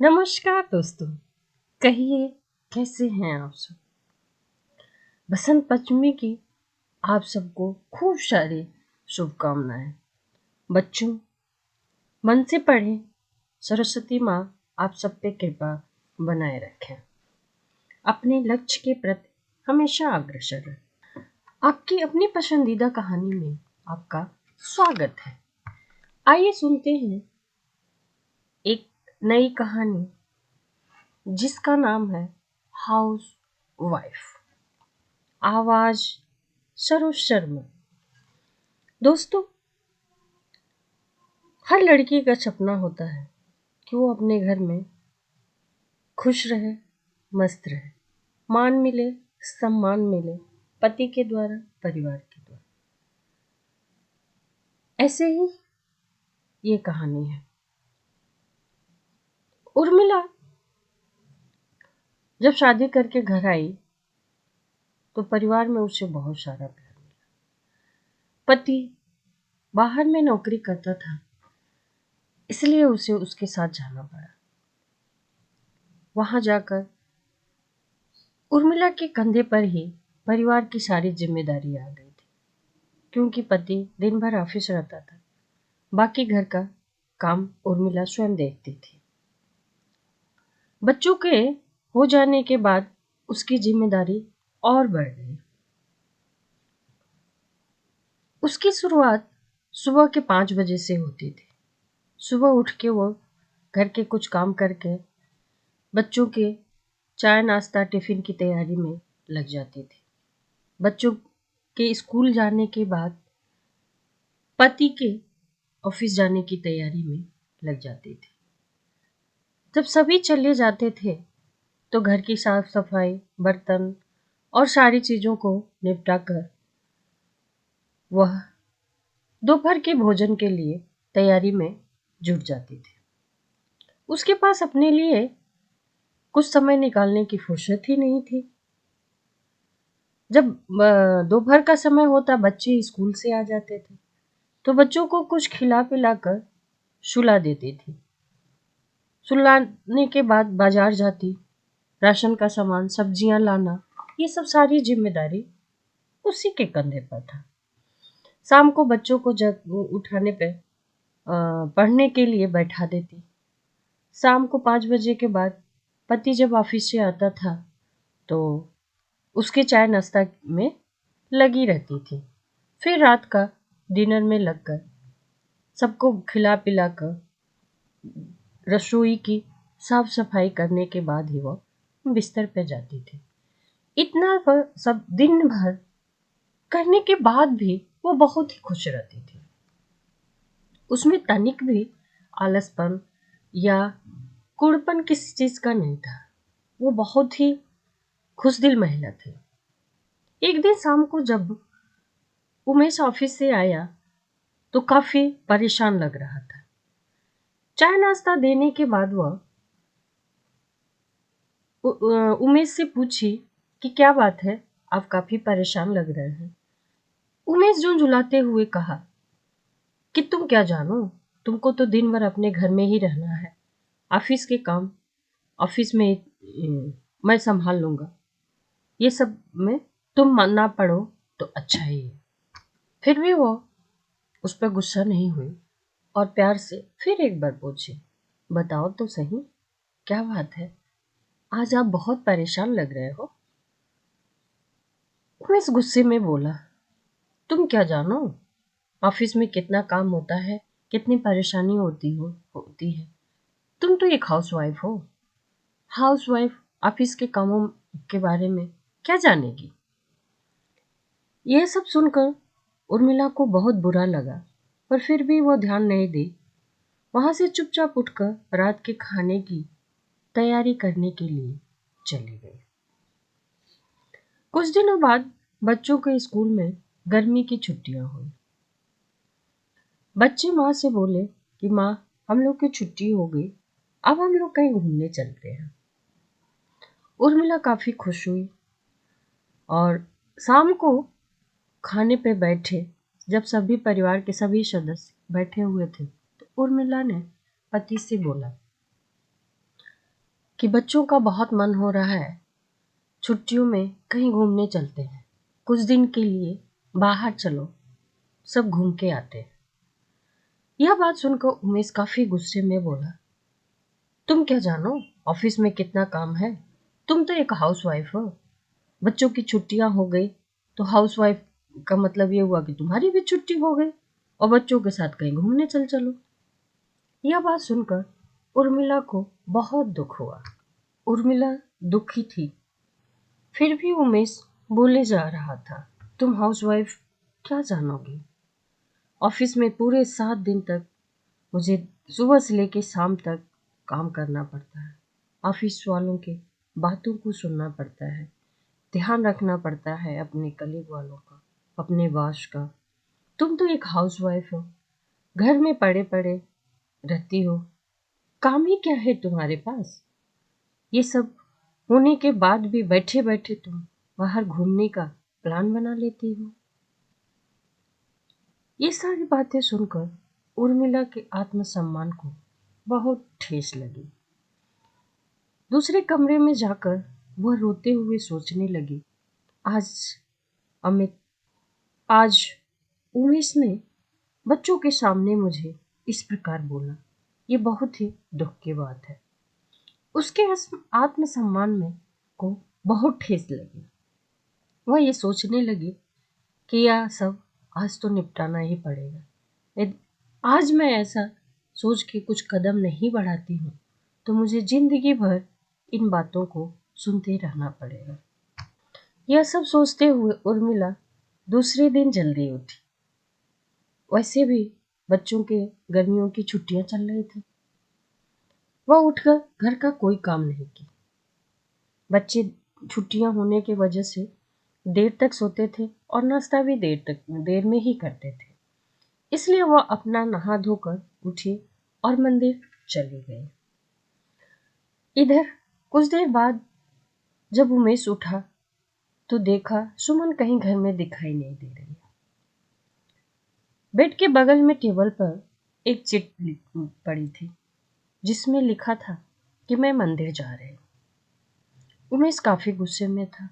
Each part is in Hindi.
नमस्कार दोस्तों। कहिए कैसे हैं आप सब। बसंत पंचमी की आप सबको खूब सारी शुभकामनाएं। बच्चों, मन से पढ़ें, सरस्वती माँ आप सब पे कृपा बनाए रखें। अपने लक्ष्य के प्रति हमेशा अग्रसर रहें। आपकी अपनी पसंदीदा कहानी में आपका स्वागत है। आइए सुनते हैं एक नई कहानी जिसका नाम है हाउस वाइफ। आवाज सरोज शर्मा। दोस्तों, हर लड़की का सपना होता है कि वो अपने घर में खुश रहे, मस्त रहे, मान मिले, सम्मान मिले, पति के द्वारा, परिवार के द्वारा। ऐसे ही ये कहानी है। उर्मिला जब शादी करके घर आई तो परिवार में उसे बहुत सारा प्यार मिला। पति बाहर में नौकरी करता था, इसलिए उसे उसके साथ जाना पड़ा। वहां जाकर उर्मिला के कंधे पर ही परिवार की सारी जिम्मेदारी आ गई थी, क्योंकि पति दिन भर ऑफिस रहता था। बाकी घर का काम उर्मिला स्वयं देखती थी। बच्चों के हो जाने के बाद उसकी जिम्मेदारी और बढ़ गई। उसकी शुरुआत सुबह के 5 बजे से होती थी। सुबह उठ के वो घर के कुछ काम करके बच्चों के चाय नाश्ता टिफिन की तैयारी में लग जाती थी। बच्चों के स्कूल जाने के बाद पति के ऑफिस जाने की तैयारी में लग जाती थी। जब सभी चले जाते थे तो घर की साफ सफाई, बर्तन और सारी चीजों को निपटा कर वह दोपहर के भोजन के लिए तैयारी में जुट जाती थी। उसके पास अपने लिए कुछ समय निकालने की फुर्सत ही नहीं थी। जब दोपहर का समय होता, बच्चे स्कूल से आ जाते थे तो बच्चों को कुछ खिला पिलाकर सुला देती थी। सुलाने के बाद बाजार जाती, राशन का सामान, सब्जियां लाना, ये सब सारी जिम्मेदारी उसी के कंधे पर था। शाम को बच्चों को जब उठाने पे पढ़ने के लिए बैठा देती। शाम को 5 बजे के बाद पति जब ऑफिस से आता था तो उसके चाय नाश्ता में लगी रहती थी। फिर रात का डिनर में लगकर सबको खिला पिलाकर रसोई की साफ सफाई करने के बाद ही वह बिस्तर पर जाती थी। इतना वह सब दिन भर करने के बाद भी वो बहुत ही खुश रहती थी। उसमें तनिक भी आलसपन या कुड़पन किसी चीज का नहीं था। वो बहुत ही खुशदिल महिला थी। एक दिन शाम को जब उमेश ऑफिस से आया तो काफी परेशान लग रहा था। चाय नाश्ता देने के बाद वह उमेश से पूछी कि क्या बात है, आप काफी परेशान लग रहे हैं। उमेश झुंझुलाते हुए कहा कि तुम क्या जानो, तुमको तो दिन भर अपने घर में ही रहना है। ऑफिस के काम ऑफिस में मैं संभाल लूंगा। ये सब में तुम ना पढ़ो तो अच्छा ही है। फिर भी वो उस पर गुस्सा नहीं हुई और प्यार से फिर एक बार पूछी, बताओ तो सही, क्या बात है, आज आप बहुत परेशान लग रहे हो। मैं इस गुस्से में बोला, तुम क्या जानो ऑफिस में कितना काम होता है, कितनी परेशानी होती है। तुम तो एक हाउसवाइफ हो। हाउसवाइफ ऑफिस के कामों के बारे में क्या जानेगी। यह सब सुनकर उर्मिला को बहुत बुरा लगा, पर फिर भी वो ध्यान नहीं दी। वहां से चुपचाप उठकर रात के खाने की तैयारी करने के लिए चली गई। कुछ दिनों बाद बच्चों के स्कूल में गर्मी की छुट्टियां हुई। बच्चे माँ से बोले कि माँ, हम लोग की छुट्टी हो गई, अब हम लोग कहीं घूमने चलते हैं। उर्मिला काफी खुश हुई और शाम को खाने पे बैठे, जब सभी परिवार के सभी सदस्य बैठे हुए थे तो उर्मिला ने पति से बोला, कि बच्चों का बहुत मन हो रहा है, छुट्टियों में कहीं घूमने चलते हैं, कुछ दिन के लिए बाहर चलो, सब घूम के आते हैं। यह बात सुनकर उमेश काफी गुस्से में बोला, तुम क्या जानो ऑफिस में कितना काम है? तुम तो एक हाउसवाइफ हो। बच्चों की छुट्टियां हो गई तो हाउसवाइफ का मतलब ये हुआ कि तुम्हारी भी छुट्टी हो गई और बच्चों के साथ कहीं घूमने चल चलो। यह बात सुनकर उर्मिला को बहुत दुख हुआ। उर्मिला दुखी थी, फिर भी उमेश बोले जा रहा था, तुम हाउसवाइफ क्या जानोगी? ऑफिस में पूरे 7 दिन तक मुझे सुबह से लेके शाम तक काम करना पड़ता है। ऑफिस वालों के बातों को सुनना पड़ता है, ध्यान रखना पड़ता है अपने कलीग वालों का, अपने बॉस का। तुम तो एक हाउसवाइफ हो, घर में पड़े पड़े रहती हो, काम ही क्या है तुम्हारे पास? ये सब होने के बाद भी बैठे बैठे तुम बाहर घूमने का प्लान बना लेती हो। ये सारी बातें सुनकर उर्मिला के आत्मसम्मान को बहुत ठेस लगी। दूसरे कमरे में जाकर वह रोते हुए सोचने लगी, आज अमित आज उमेश ने बच्चों के सामने मुझे इस प्रकार बोला, ये बहुत ही दुख की बात है। उसके आत्मसम्मान में को बहुत ठेस लगी। वह ये सोचने लगी कि यह सब आज तो निपटाना ही पड़ेगा। यदि आज मैं ऐसा सोच के कुछ कदम नहीं बढ़ाती हूँ तो मुझे जिंदगी भर इन बातों को सुनते रहना पड़ेगा। यह सब सोचते हुए उर्मिला दूसरे दिन जल्दी उठी। वैसे भी बच्चों के गर्मियों की छुट्टियां चल रही थी। वह उठकर घर का कोई काम नहीं किया। बच्चे छुट्टियां होने की वजह से देर तक सोते थे और नाश्ता भी देर में ही करते थे। इसलिए वह अपना नहा धोकर उठी और मंदिर चली गई। इधर कुछ देर बाद जब उमेश उठा तो देखा सुमन कहीं घर में दिखाई नहीं दे रही। बेड के बगल में टेबल पर एक चिट्ठी पड़ी थी जिसमें लिखा था कि मैं मंदिर जा रही हूँ। उमेश काफी गुस्से में था।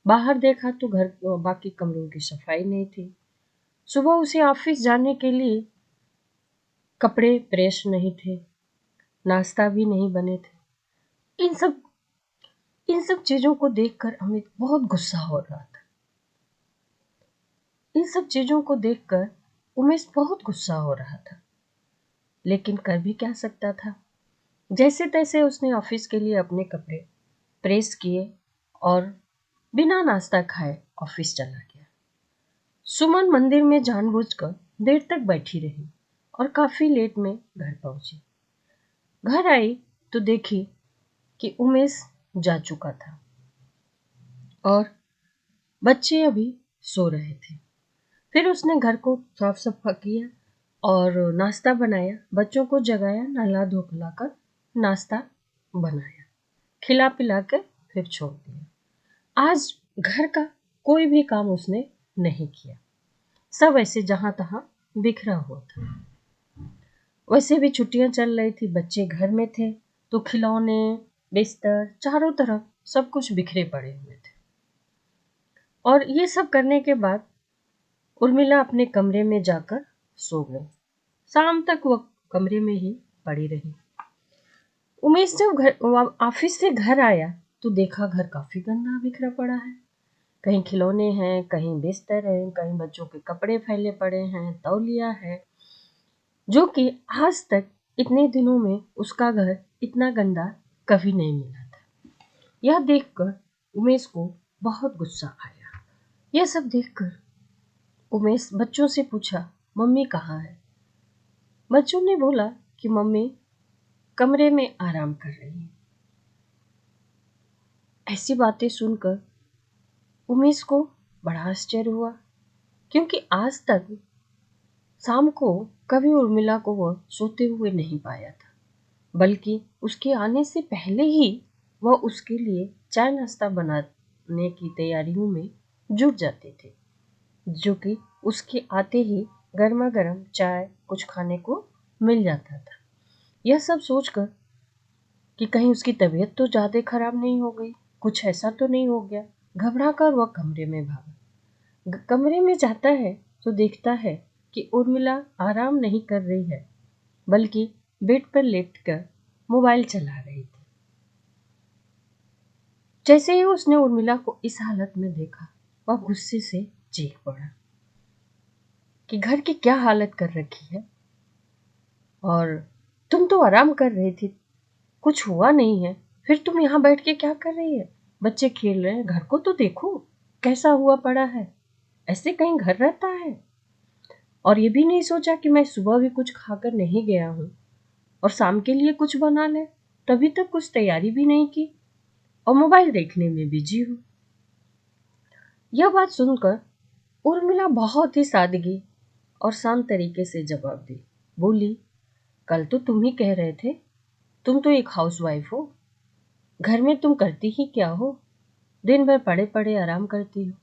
बाहर देखा तो घर बाकी कमरों की सफाई नहीं थी। सुबह उसे ऑफिस जाने के लिए कपड़े प्रेस नहीं थे, नाश्ता भी नहीं बने थे। इन सब चीजों को देखकर अमित बहुत गुस्सा हो रहा था। इन सब चीजों को देखकर उमेश बहुत गुस्सा हो रहा था, लेकिन कर भी क्या सकता था। जैसे तैसे उसने ऑफिस के लिए अपने कपड़े प्रेस किए और बिना नाश्ता खाए ऑफिस चला गया। सुमन मंदिर में जानबूझकर देर तक बैठी रही और काफी लेट में घर पहुंची। घर आई तो देखी कि उमेश जा चुका था और बच्चे अभी सो रहे थे। फिर उसने घर को साफ सफा किया और नाश्ता बनाया, बच्चों को जगाया, नहला धोला कर नाश्ता बनाया, खिला पिला कर फिर छोड़ दिया। आज घर का कोई भी काम उसने नहीं किया, सब ऐसे जहां तहां बिखरा हुआ था। वैसे भी छुट्टियां चल रही थी, बच्चे घर में थे तो खिलौने, बिस्तर, चारों तरफ सब कुछ बिखरे पड़े हुए थे। और ये सब करने के बाद उर्मिला अपने कमरे में जाकर सो गई। शाम तक वह कमरे में ही पड़ी रही। उमेश जब ऑफिस से घर आया तो देखा घर काफी गंदा बिखरा पड़ा है। कहीं खिलौने हैं, कहीं बिस्तर है, कहीं बच्चों के कपड़े फैले पड़े हैं, तौलिया है, जो कि आज तक इतने दिनों में उसका घर इतना गंदा कभी नहीं मिला था। यह देखकर उमेश को बहुत गुस्सा आया। यह सब देखकर उमेश बच्चों से पूछा, मम्मी कहाँ है? बच्चों ने बोला कि मम्मी कमरे में आराम कर रही है। ऐसी बातें सुनकर उमेश को बड़ा आश्चर्य हुआ, क्योंकि आज तक शाम को कभी उर्मिला को वह सोते हुए नहीं पाया था, बल्कि उसके आने से पहले ही वह उसके लिए चाय नाश्ता बनाने की तैयारियों में जुट जाते थे, जो कि उसके आते ही गर्मा गर्म चाय कुछ खाने को मिल जाता था। यह सब सोचकर कि कहीं उसकी तबीयत तो ज़्यादा खराब नहीं हो गई, कुछ ऐसा तो नहीं हो गया। घबरा कर वह कमरे में भागा। कमरे में जाता है तो देखता है कि उर्मिला आराम नहीं कर रही है, बल्कि बेड पर लेटकर मोबाइल चला रही थी। जैसे ही उसने उर्मिला को इस हालत में देखा, वह गुस्से से चीख पड़ा कि घर की क्या हालत कर रखी है, और तुम तो आराम कर रही थी, कुछ हुआ नहीं है, फिर तुम यहाँ बैठ के क्या कर रही है? बच्चे खेल रहे हैं, घर को तो देखो कैसा हुआ पड़ा है, ऐसे कहीं घर रहता है? और ये भी नहीं सोचा कि मैं सुबह भी कुछ खाकर नहीं गया हूँ और शाम के लिए कुछ बना ले, तभी तक कुछ तैयारी भी नहीं की और मोबाइल देखने में बिजी हूँ। यह बात सुनकर उर्मिला बहुत ही सादगी और शांत तरीके से जवाब दी। बोली, कल तो तुम ही कह रहे थे, तुम तो एक हाउसवाइफ हो, घर में तुम करती ही क्या हो? दिन भर पड़े पड़े आराम करती हो।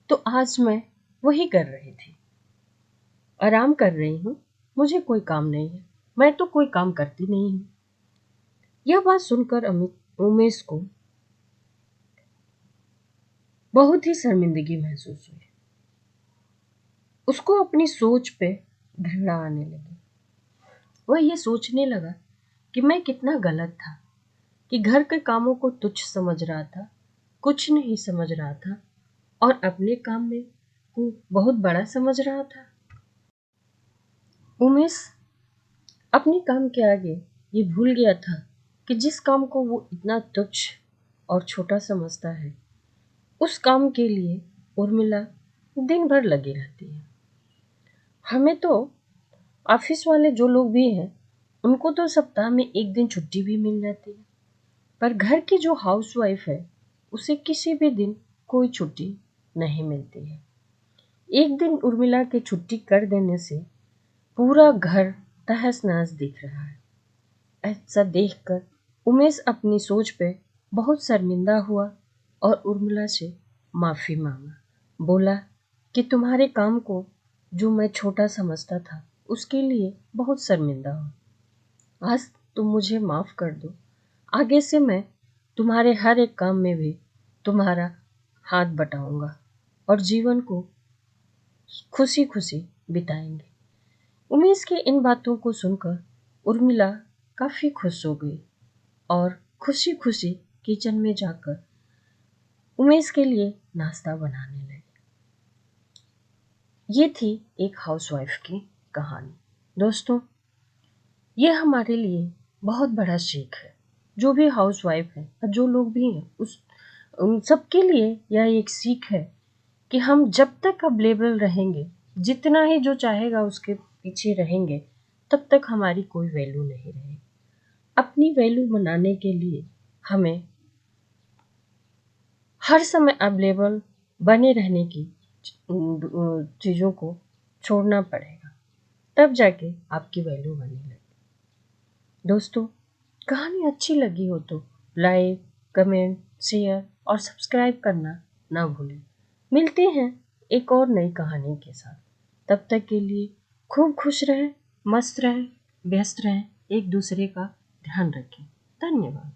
तो आज मैं वही कर रही थी, आराम कर रही हूँ, मुझे कोई काम नहीं है, मैं तो कोई काम करती नहीं हूँ। यह बात सुनकर उमेश को बहुत ही शर्मिंदगी महसूस हुई। उसको अपनी सोच पे घृणा आने लगी। वह ये सोचने लगा कि मैं कितना गलत था, कि घर के कामों को तुच्छ समझ रहा था, कुछ नहीं समझ रहा था, और अपने काम में को बहुत बड़ा समझ रहा था। उमेश अपने काम के आगे ये भूल गया था कि जिस काम को वो इतना तुच्छ और छोटा समझता है, उस काम के लिए उर्मिला दिन भर लगी रहती है। हमें तो ऑफिस वाले जो लोग भी हैं, उनको तो सप्ताह में एक दिन छुट्टी भी मिल जाती है, पर घर की जो हाउसवाइफ है, उसे किसी भी दिन कोई छुट्टी नहीं मिलती है। एक दिन उर्मिला के छुट्टी कर देने से पूरा घर तहस नहस दिख रहा है। ऐसा देखकर उमेश अपनी सोच पे बहुत शर्मिंदा हुआ और उर्मिला से माफ़ी मांगा। बोला कि तुम्हारे काम को जो मैं छोटा समझता था, उसके लिए बहुत शर्मिंदा हूँ। आज तुम मुझे माफ़ कर दो, आगे से मैं तुम्हारे हर एक काम में भी तुम्हारा हाथ बटाऊंगा और जीवन को खुशी खुशी बिताएंगे। उमेश की इन बातों को सुनकर उर्मिला काफ़ी खुश हो गई और खुशी खुशी किचन में जाकर उमेश के लिए नाश्ता बनाने लगी। ये थी एक हाउसवाइफ की कहानी। दोस्तों, ये हमारे लिए बहुत बड़ा सीख है। जो भी हाउसवाइफ है और जो लोग भी हैं, उन सबके लिए यह एक सीख है कि हम जब तक अवेलेबल रहेंगे, जितना ही जो चाहेगा उसके पीछे रहेंगे, तब तक हमारी कोई वैल्यू नहीं रहेगी। अपनी वैल्यू बनाने के लिए हमें हर समय अवेलेबल बने रहने की चीज़ों को छोड़ना पड़ेगा, तब जाके आपकी वैल्यू बनी रहेगी। दोस्तों, कहानी अच्छी लगी हो तो लाइक, कमेंट, शेयर और सब्सक्राइब करना ना भूलें। मिलते हैं एक और नई कहानी के साथ। तब तक के लिए खूब खुश रहें, मस्त रहें, व्यस्त रहें, एक दूसरे का ध्यान रखें। धन्यवाद।